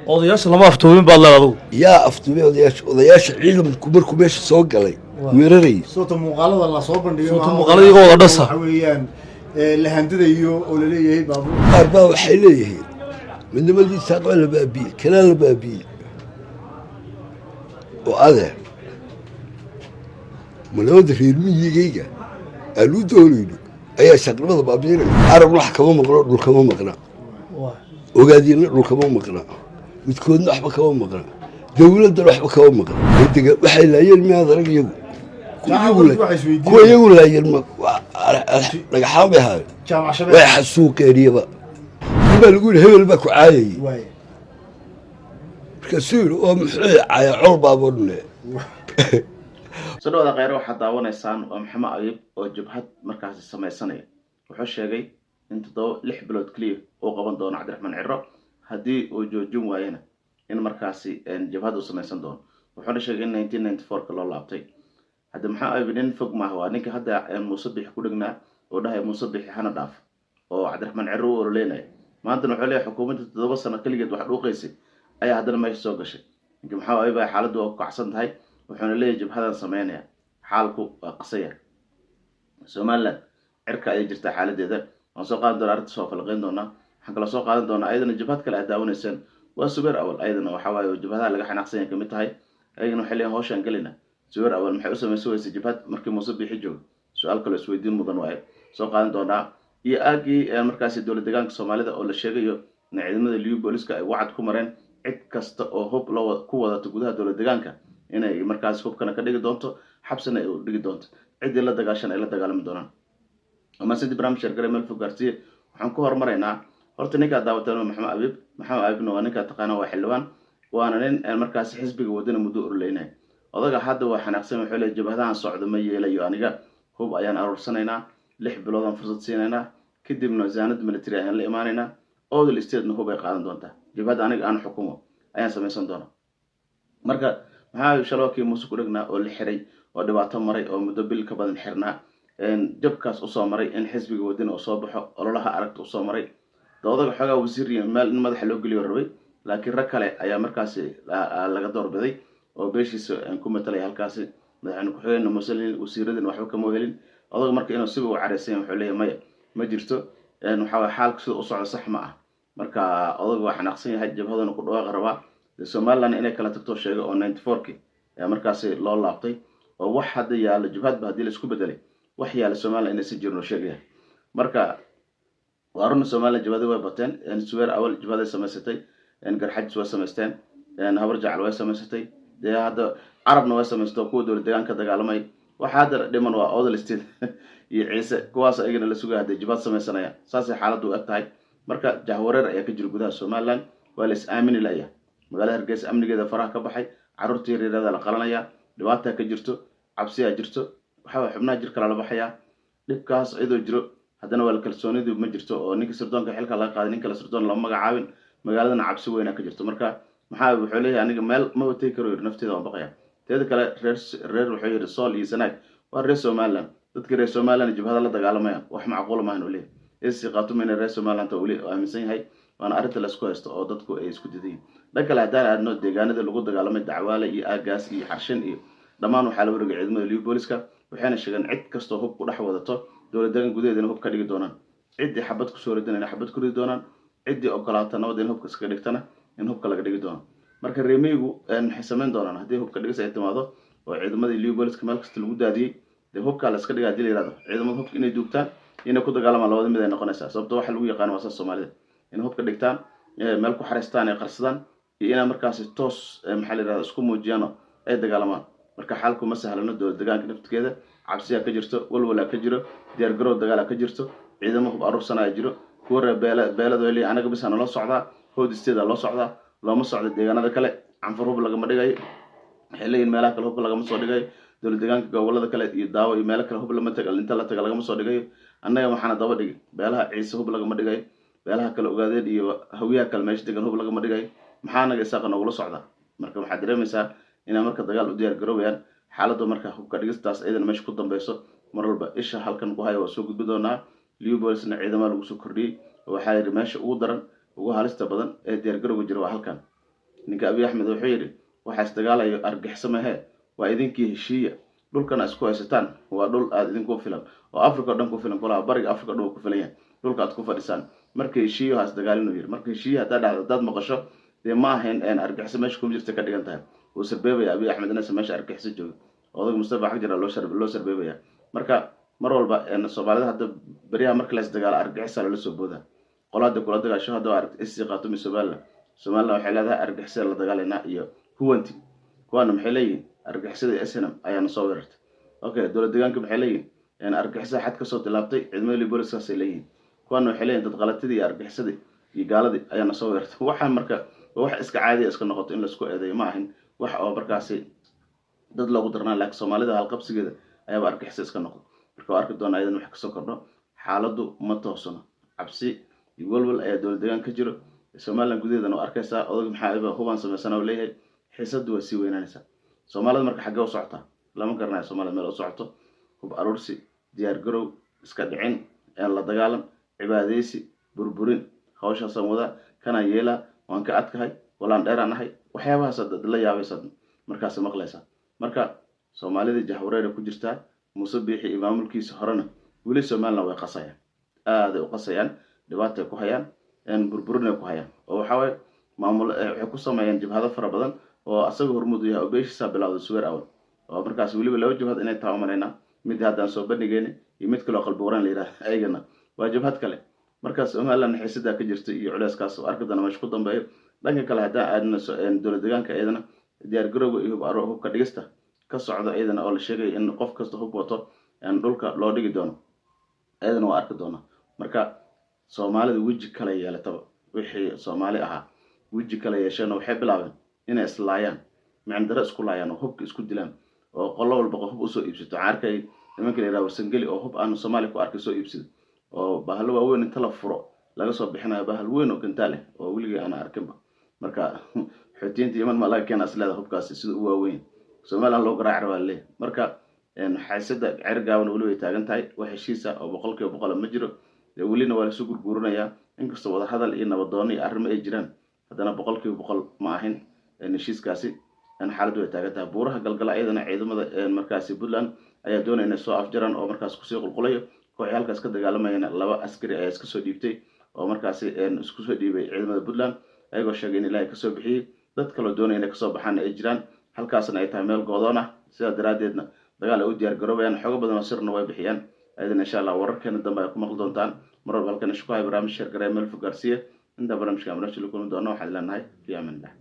odayaasha lama aftuubin baad leedahay adigu yaa aftuubay odayaasha ciidanku markuu meesha soo galay weeraray صوت مقالة الله صوب بندقي صوت مقالة يقول هذا صح حويان لهندده يو ولا ليه بابو أربعة وحيليه من دمدي ساقع البابيل كلام البابيل وهذا ملود في المية جيجا قالوا دولينو أي شغل هذا بابيل عرب راح كمان مقرأ دول كمان مقرأ وقاعدين دول كمان مقرأ وتكون نحبة كمان مقرأ دولة دول نحبة كمان مقرأ وحيل لا يرمي هذا رجل كو يقول لا يرمي لقى حامي هذا جامعة شباب ويحسوك قريبا ما نقول هبل باكو عاي كسور ومحري عاي عربة بنا sidoo wada qeyro waxa daawanaysaan oo Maxamed Ayib oo jabhad markaas sameeysanay wuxuu sheegay in 6 bilood kaliya oo qaban doono Cabdiraxmaan Ciro hadii uu joojin waayana in markaasi jabhad uu sameeysan doono wuxuu sheegay in 1994 ka loo laabtay hadda Maxamed Ayib in fog ma waa ninka hadda Muusabix ku dhignaa oo dhahay Muusabix hana dhaaf oo Cabdiraxmaan Ciro uu leenay maanta wuxuu leeyahay xukuumadda 7 sano kaliya wax dhuuqaysay ayaa haddana meesha soo gashay ninka Maxamed Ayib ay xaaladdu ku kacsan tahay وحنا ليه جبهة سمينها حالكو قصير سومالا عركة أي جرت حالة ده وسوق هذا الأرض سوف الغين دونا حكلا سوق هذا دونا أيضا الجبهات كلا داون السن وسوبر أول أيضا وحواي الجبهات اللي جحنا قصير كمتهاي أيضا حلين هوش أنقلنا سوبر أول محوسة مسوي الجبهات مركب مصب بحجو سؤال كل سويدين مدن واحد سوق هذا دونا يأجي مركز الدولة دجان الصومالية أو الشيء نعلم اليوم بوليسكا وعد كمرين عد كست أو هوب لو قوة تجودها دولة دجانك inay markaas hubkana ka dhigi doonto xabsana ay u dhigi doonto cid la dagaashan ay la dagaalami doonaan ama sidii barnaamij shirkada meel fogaarsiye waxaan ku hormaraynaa horta ninka daawatan Maxamed Ayib waa ninka taqaana waa xildhibaan waana nin markaas xisbiga wadana muddo urleynay odaga hadda waa xanaaqsan wuxuu leeyahay jabhadahan socdo ma yeelayo aniga hub ayaan aruursanaynaa 6 bilood aan fursad siinaynaa kadibna zaanad military ayaan la imaanaynaa oo state-na hub ay qaadan doontaa jabhada aniga aan xukumo ayaan sameeysan doonaa marka maxaa shalooki musu ku dhignaa oo la xiray oo dhibaato maray oo muddo bil ka badan xirnaa jabkaas u soo maray in xisbiga wadin oo soo baxo ololaha aragta u soo maray doodaga xogaa wasiir meel in madaxa loo geliyo rabay laakiin rag kale ayaa markaas laga doorbiday oo beeshiisa ku matalay halkaas madaxna ku xigeen muslimiin wasiiradan waxba kama helin odaga marka inuu si uu careysay wuxuu leeyahay ma jirto waxa xaalku sida u socdo sax ma ah marka odaga waxa naqsan yahay jabhadana ku dhawaaq rabaa Somaliland inay kala tagto sheego oo 94kii ayaa markaas loo laabtay oo wax hadda yaala jabhad ba hadii la isku bedelay wax yaala Somaliland inay si jirno sheegay marka waarna Somaliland jabhada way bateen in suweer awal jabhada samaysatay in garxaj soo samaysteen in habar jacal way samaysatay hadda arabna way samaystay kuwa dowladda deegaanka dagaalamay waxa hadda dhiman waa odol state iyo ciise kuwaas ayagana la sugaa hadda jabhad samaysanaya saas ay xaaladdu u tahay marka jahwareer ayaa ka jira gudaha Somaliland waa la is aamini lahayaa magaalada Hargeysa amnigeeda faraha ka baxay carruurtii reerada la qalanaya dhibaato ka jirto cabsi ay jirto waxa xubnaha jirka la baxaya dhibkaas cidoo jiro haddana wal kalsoonidu ma jirto oo ninka sirdoonka xilka laga qaaday ninka la sirdoon lama magacaabin magaaladana cabsi weyn ka jirto marka maxaa wuxuu leeyahay aniga meel ma watay karo nafteeda waan baqaya teeda kale reer wuxuu yiri sool iyo sanaag waa reer Somaliland dadka reer Somaliland jabhada la dagaalamaya wax macquul ma ahan u leeyahay is qaatum in reer Somaliland oo wali aaminsan yahay waana arinta la isku haysto oo dadku ay isku dideen dadka la hadaan deegaanada lagu dagaalamay dacwaale iyo aagaas iyo xarshin iyo dhamaan waxa la wareegay ciidamada liiw booliska waxayna sheegeen cid kasto hub ku dhex wadato dowladda gudaheedana hub ka dhigi doonaan cid xabad ku soo ridana xabad ku ridi doonaan cid ogolaata nabadeen hubka iska dhigtana in hubka laga dhigi doono marka reemeygu maxay sameyn doonaan hadii hubka dhigis ay timaado oo ciidamada liiw booliska meel kasta lagu daadiyay hubka la iska dhigaa hadii la yiraahdo ciidamada hubka inay duugtaan inay ku dagaalamaan labada mid ay noqonaysaa sababtoo waxa lagu yaqaan waa Soomaalida in hubka dhigtaan meel ku xareystaan ay qarsadaan ina markaas toos maxaa la yiraahdaa isku muujiyano ay dagaalamaan marka xalku ma sahlano dowladda deegaanka nafteeda cabsiya ka jirto walwala ka jiro diyaar garow dagaal ka jirto ciidamo hub aruursanaya jiro kuwa beelada wali anaga bis aan la socdaa hoodisteeda loo socdaa looma socdo deegaanada kale canfur hub laga ma dhigayo xilliin meelaha kale hub laga ma soo dhigayo dowladda deegaanka gobolada kale iyo daawo iyo meelaha kale hub lama tagal inta la tagal laga ma soo dhigayo annaga waxaan daba dhigay beelaha ciise hub laga ma dhigayo beelaha kale ogaadeen iyo hawiyaha kale meesha degan hub laga ma dhigayo maxaa naga isaaq noogula socda marka waxa dareemaysaa in marka dagaal u diyaar garoobaan xaaladdu marka hubka dhigistaas aydan meesha ku dambayso mar walba isha halkan ku hayo soo gudbi doonaa liiw boolisna ciidamada lagu soo kordhiyay waxa ay meesha ugu daran ugu halista badan ee diyaar garowga jira waa halkan ninka Abiy Ahmed wuxuu yiri waxa isdagaalayo argixisamahe waa idinkii heshiiya dhulkana isku haysataan waa dhul aad idinku filan oo Afrika dhan ku filan kala bariga Afrika dhan ku filan dhulka aad ku fadhisaan markay heshiiyo haas dagaalino yiri markay heshiiyo hada dhacdo dad maqasho de ma ahayn in argixisama meesha ku jirta ka dhigan tahay oo sarbeebay Abiy Ahmed inay meesha argixisa joogo odag Mustafa Xajar loo sarbeebaya marka mar walba Soomaalida hadda bariyaha marka la isdagaal argixisa la soo booda qolada kula dagaasho hadda argixisa qaatay Soomaaliya waxay leedahay argixisa la dagaalina iyo huwanti kuwana maxay leeyihiin argixisada SNM ayaana soo weerartay okay dowladda deegaanka maxay leeyihiin argixisa xad ka soo tilaabtay ciidamada booliska ay leeyihiin kuwana waxay leeyihiin dad qalatidii argixisada iyo gaaladii ayaana soo weerartay waxaan marka wax iska caadi iska noqoto in la isku eedeeyo ma ahin wax oo markaasi dad loogu darnaa laakiin Soomaalida hal qabsigeeda ayaa argixisa iska noqdo marka arki doona aydan wax ka soo kordho xaaladdu ma toosano cabsi iyo walwal ayaa dowladda deegaanka jiro Soomaaliland gudaheedana arkaysa odag maxaa hubaan sameysana oo leeyahay xiisadu waa si weynanaysa Soomaalida marka xagga u socota lama garanayo Soomaalida meel u socoto hub aruursi diyaar garow iska dhicin la dagaalan cibaadeysi burburin hawsha samada kana yeela waan ka adkahay walaan dheeranahay waxyaabahaas dad la yaabaysan markaas maqlaysa marka Soomaalida jahwareer ku jirta Muuse Biixi imaamulkiisa horena wali Soomaaliland way qasayaan aad u qasayaan dhibaato ku hayaan burburina ku hayaan oo waxa way maamul waxay ku sameeyaan jabhado fara badan oo asaga hormuud u yahay oo beeshiisa bilowday suweer awal oo markaas waliba loo jabhad inay taawamanayna mid haddaan soo bandhigeen iyo mid kale oo qalbi waran leeyahay ayagana waa jabhad kale markaas Soomaaliland xiisada ka jirta iyo culeyskaas oo arkadana meesha ku dambeeyo dhanka kale haddaan aadna dowladda deegaanka ayadana diyaar garowga iyo hubka dhigista ka socdo ayadana oo la sheegay in qof kasta hub wato dhulka loo dhigi doono ayadana waa arki doona marka Soomaalida wiji kale yeelataba wixii Soomaali ahaa wiji kale yeeshana waxay bilaabeen inay islaayaan macandara isku laayaan oo hubka isku dilaan oo qolo walba hub u soo iibsato arkay nimanka la yiraahdo Warsangeli oo hub aan Soomaali ku arkay soo iibsado oo bahal waaweyn inta la furo laga soo bixinayo bahal weyn oo gantaale oo wiliga aan arkinba marka xoutiinta Yemen ma laga keenay aslada hubkaasi sida uu waaweyn Soomaaliland loo garaac rabaa leeyahay marka xaysada cirgaawan wali way taagan tahay wax heshiisa oo 100% ma jiro walina waa la soo gurguuranayaa inkastoo wada hadal iyo nabadoon iyo arrimo ay jiraan haddana 100% ma ahin heshiiskaasi xaaladdu way taagan tahay buuraha galgala ayadana ciidamada markaasi Puntland ayaa doonaya inay soo afjaraan oo markaas ku soo qulqulayo koox halkaas ka dagaalamayna laba askari ayaa iska soo dhiibtay oo markaasi isku soo dhiibay ciidamada Puntland ayagoo sheegay in Ilaahay ka soo bixiyay dad kale doonaya inay ka soo baxaan ay jiraan halkaasna ay tahay meel goodoon ah sida daraadeedna dagaal ay u diyaar garoobayaan xoog badan oo sirna way bixiyaan aydan insha Allah wararkeena dambe ay ku maqal doontaan mar walba halkan isku hay barnaamij shir garay meel fogaarsiye inta barnaamijka amrasho lagu doono waxaan leenahay fi amaan